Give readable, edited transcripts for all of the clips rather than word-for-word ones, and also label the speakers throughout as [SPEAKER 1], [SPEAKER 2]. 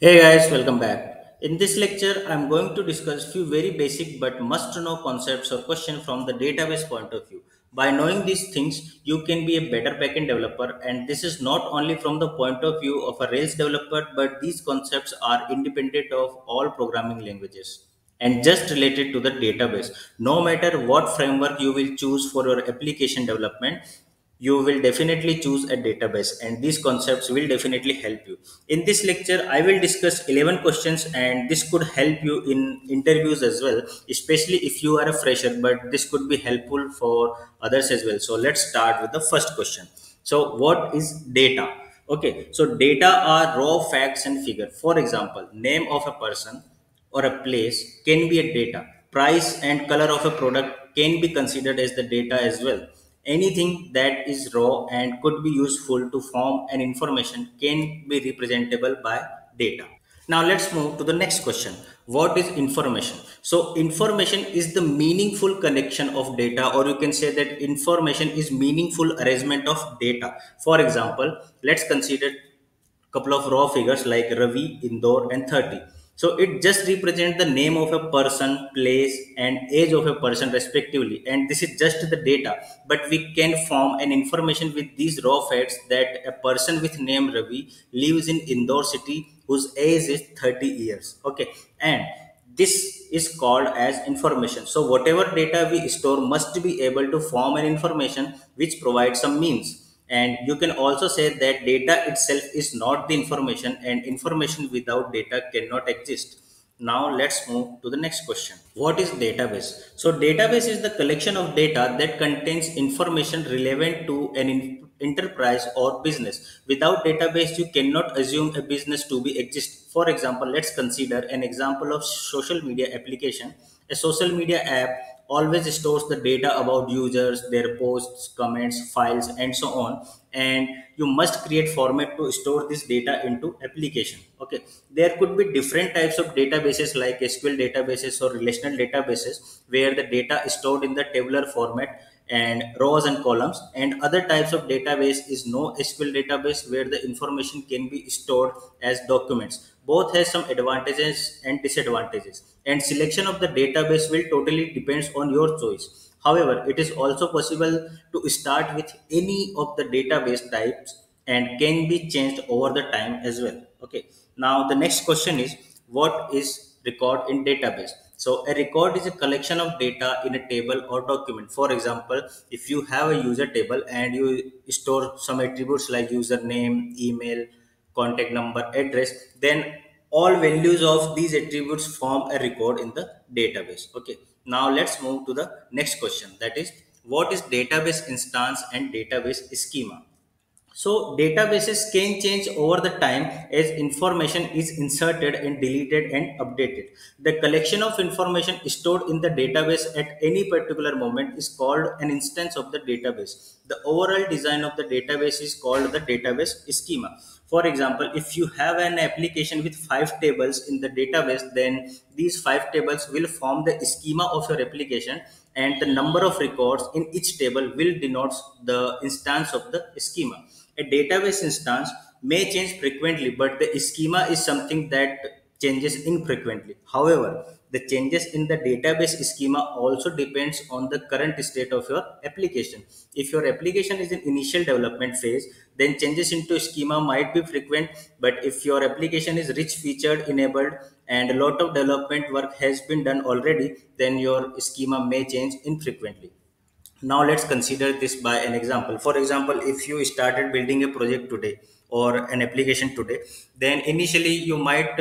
[SPEAKER 1] Hey guys, welcome back. In this lecture, I'm going to discuss few very basic but must know concepts or questions from the database point of view. By knowing these things, you can be a better backend developer, and this is not only from the point of view of a Rails developer, but these concepts are independent of all programming languages and just related to the database. No matter what framework you will choose for your application development, you will definitely choose a database, and these concepts will definitely help you. In this lecture I will discuss 11 questions, and this could help you in interviews as well, especially if you are a fresher, but this could be helpful for others as well. So let's start with the first question. So what is data? Okay, so data are raw facts and figure. For example, name of a person or a place can be a data. Price and color of a product can be considered as the data as well. Anything that is raw and could be useful to form an information can be representable by data. Now let's move to the next question. What is information? So information is the meaningful connection of data, or you can say that information is meaningful arrangement of data. For example, let's consider couple of raw figures like Ravi, Indore, and 30. So it just represents the name of a person, place, and age of a person respectively. And this is just the data. But we can form an information with these raw facts that a person with name Ravi lives in Indore city whose age is 30 years. Okay. And this is called as information. So whatever data we store must be able to form an information which provides some means. And you can also say that data itself is not the information, and information without data cannot exist. Now let's move to the next question. What is database? So database is the collection of data that contains information relevant to an enterprise or business. Without database, you cannot assume a business to be exist. For example, let's consider an example of social media application. A social media app always stores the data about users, their posts, comments, files, and so on. And you must create format to store this data into application. Okay, there could be different types of databases like SQL databases or relational databases where the data is stored in the tabular format and rows and columns, and other types of database is no SQL database where the information can be stored as documents. Both has some advantages and disadvantages, and selection of the database will totally depends on your choice. However, it is also possible to start with any of the database types and can be changed over the time as well. Okay, now the next question is, what is record in database? So a record is a collection of data in a table or document. For example, if you have a user table and you store some attributes like username, email, contact number, address, then all values of these attributes form a record in the database. Okay, now let's move to the next question, that is, what is database instance and database schema? So databases can change over the time as information is inserted and deleted and updated. The collection of information stored in the database at any particular moment is called an instance of the database. The overall design of the database is called the database schema. For example, if you have an application with 5 tables in the database, then these 5 tables will form the schema of your application, and the number of records in each table will denote the instance of the schema. A database instance may change frequently, but the schema is something that changes infrequently. However, the changes in the database schema also depends on the current state of your application. If your application is in initial development phase, then changes into schema might be frequent, but if your application is rich featured, enabled, and a lot of development work has been done already, then your schema may change infrequently. Now let's consider this by an example. For example, if you started building a project today or an application today, then initially you might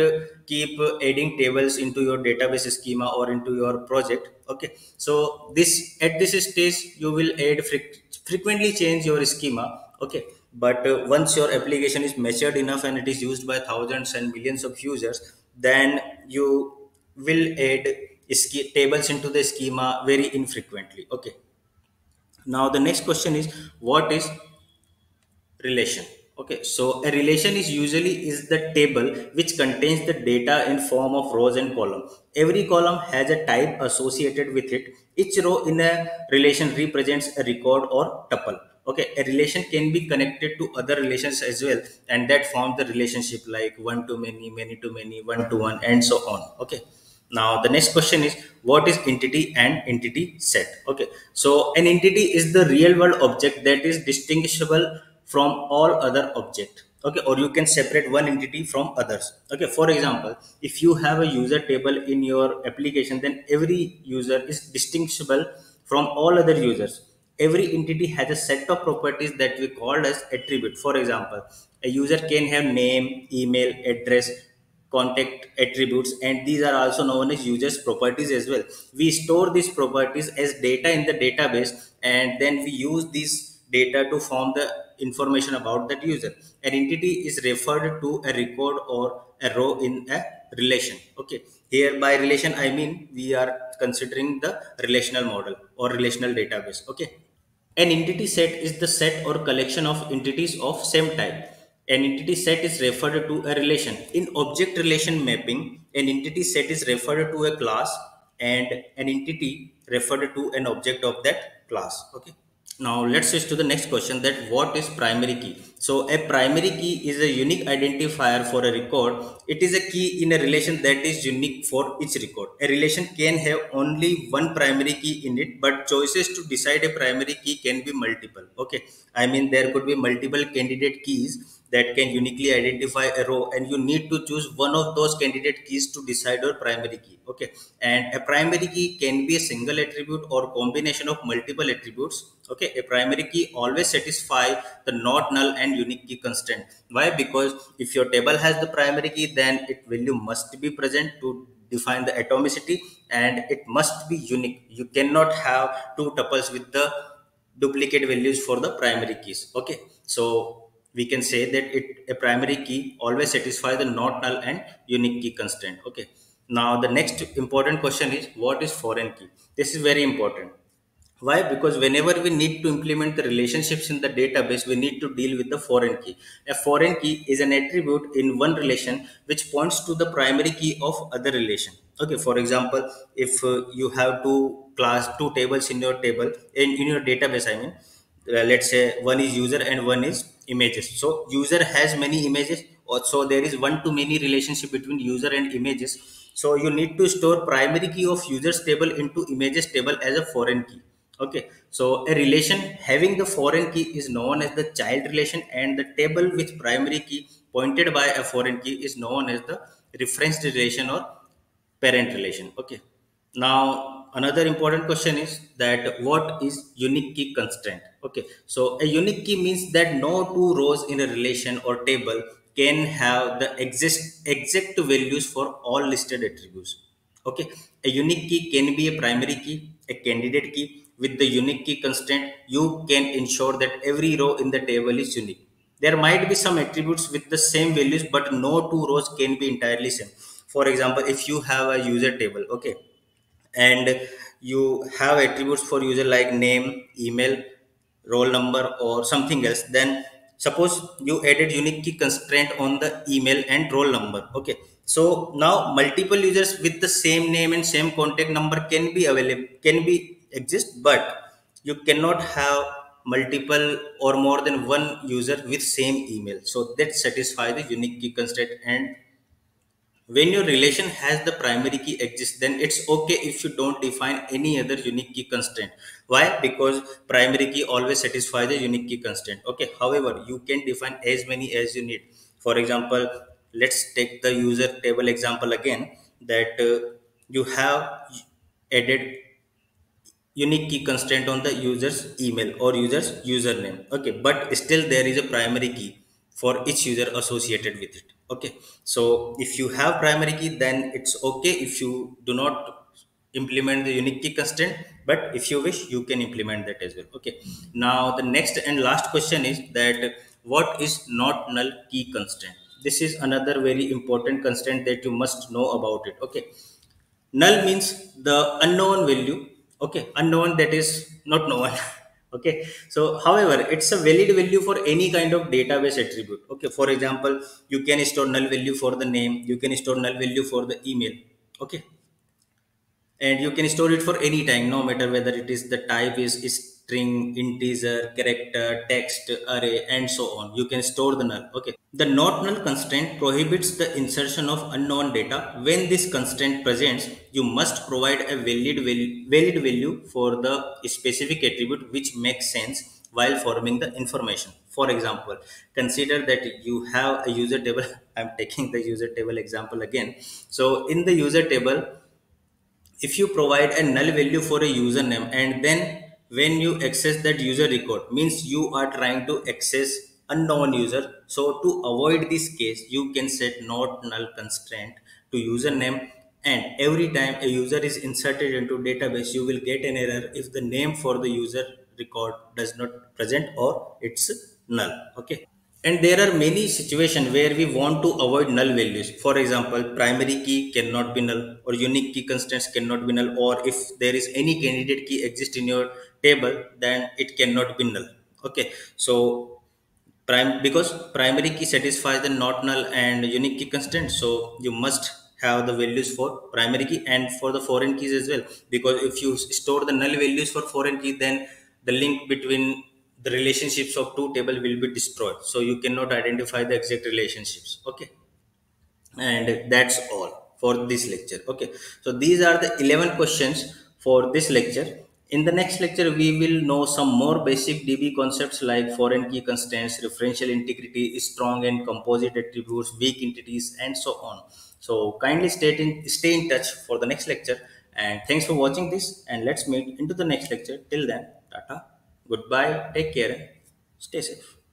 [SPEAKER 1] keep adding tables into your database schema or into your project. Okay, so this at this stage you will add frequently change your schema. Okay, but once your application is matured enough and it is used by thousands and millions of users, then you will add tables into the schema very infrequently. Okay, now the next question is, what is relation? Okay, so a relation is usually is the table which contains the data in form of rows and column. Every column has a type associated with it. Each row in a relation represents a record or tuple. Okay, a relation can be connected to other relations as well, and that forms the relationship like one to many to many, one to one, and so on. Okay. Now the next question is, what is entity and entity set? Okay, so an entity is the real world object that is distinguishable from all other object. Okay, or you can separate one entity from others. Okay, for example, if you have a user table in your application, then every user is distinguishable from all other users. Every entity has a set of properties that we call as attribute. For example, a user can have name, email, address, contact attributes, and these are also known as users properties as well. We store these properties as data in the database, and then we use these data to form the information about that user. An entity is referred to a record or a row in a relation. Okay, here by relation I mean we are considering the relational model or relational database. Okay. An entity set is the set or collection of entities of same type. An entity set is referred to a relation. In object relation mapping, an entity set is referred to a class, and an entity referred to an object of that class. Okay. Now let's switch to the next question, that what is primary key? So a primary key is a unique identifier for a record. It is a key in a relation that is unique for each record. A relation can have only one primary key in it, but choices to decide a primary key can be multiple. Okay. I mean there could be multiple candidate keys that can uniquely identify a row, and you need to choose one of those candidate keys to decide your primary key. Okay. And a primary key can be a single attribute or combination of multiple attributes. Okay, a primary key always satisfy the not null and unique key constraint. Why? Because if your table has the primary key, then its value must be present to define the atomicity, and it must be unique. You cannot have two tuples with the duplicate values for the primary keys. Okay, so we can say that a primary key always satisfy the not null and unique key constraint. Okay, now the next important question is, what is foreign key? This is very important. Why? Because whenever we need to implement the relationships in the database, we need to deal with the foreign key. A foreign key is an attribute in one relation which points to the primary key of other relation. Okay, for example, if you have two tables in your table, in your database, I mean, let's say one is user and one is images. So user has many images, so there is one to many relationship between user and images. So you need to store primary key of users table into images table as a foreign key. Okay, so a relation having the foreign key is known as the child relation, and the table with primary key pointed by a foreign key is known as the reference relation or parent relation. Okay. Now another important question is that what is unique key constraint? Okay. So a unique key means that no two rows in a relation or table can have the exact values for all listed attributes. Okay. A unique key can be a primary key, a candidate key. With the unique key constraint, you can ensure that every row in the table is unique. There might be some attributes with the same values, but no two rows can be entirely same. For example, if you have a user table, okay, and you have attributes for user like name, email, roll number, or something else, then suppose you added unique key constraint on the email and roll number. Okay, so now multiple users with the same name and same contact number can be available, can be exist, but you cannot have multiple or more than one user with same email. So that satisfy the unique key constraint. And when your relation has the primary key exists, then it's okay if you don't define any other unique key constraint. Why? Because primary key always satisfy the unique key constraint. Okay, however, you can define as many as you need. For example, let's take the user table example again, that you have added unique key constraint on the user's email or user's username. Okay, but still there is a primary key for each user associated with it. Okay, so if you have primary key, then it's okay if you do not implement the unique key constraint, but if you wish, you can implement that as well. Okay, now the next and last question is that what is not null key constraint? This is another very important constraint that you must know about it. Okay, null means the unknown value. Okay, unknown, that is not known. Okay, so however, it's a valid value for any kind of database attribute. Okay, for example, you can store null value for the name, you can store null value for the email. Okay, and you can store it for any time, no matter whether it is the type is string, integer, character, text, array, and so on. You can store the null. Okay. The not null constraint prohibits the insertion of unknown data. When this constraint presents, you must provide a valid value for the specific attribute which makes sense while forming the information. For example, consider that you have a user table. I'm taking the user table example again. So in the user table, if you provide a null value for a username, and then when you access that user record, means you are trying to access unknown user. So to avoid this case, you can set not null constraint to username, and every time a user is inserted into database, you will get an error if the name for the user record does not present or it's null. Okay. And there are many situations where we want to avoid null values. For example, primary key cannot be null, or unique key constants cannot be null, or if there is any candidate key exist in your table, then it cannot be null. Okay. So because primary key satisfies the not null and unique key constant, so you must have the values for primary key and for the foreign keys as well. Because if you store the null values for foreign key, then the link between the relationships of two table will be destroyed, so you cannot identify the exact relationships. Okay. And that's all for this lecture. Okay. So these are the 11 questions for this lecture. In the next lecture, we will know some more basic DB concepts like foreign key constraints, referential integrity, strong and composite attributes, weak entities, and so on. So kindly stay in touch for the next lecture, and thanks for watching this, and let's meet into the next lecture. Till then, tata, goodbye, take care, stay safe.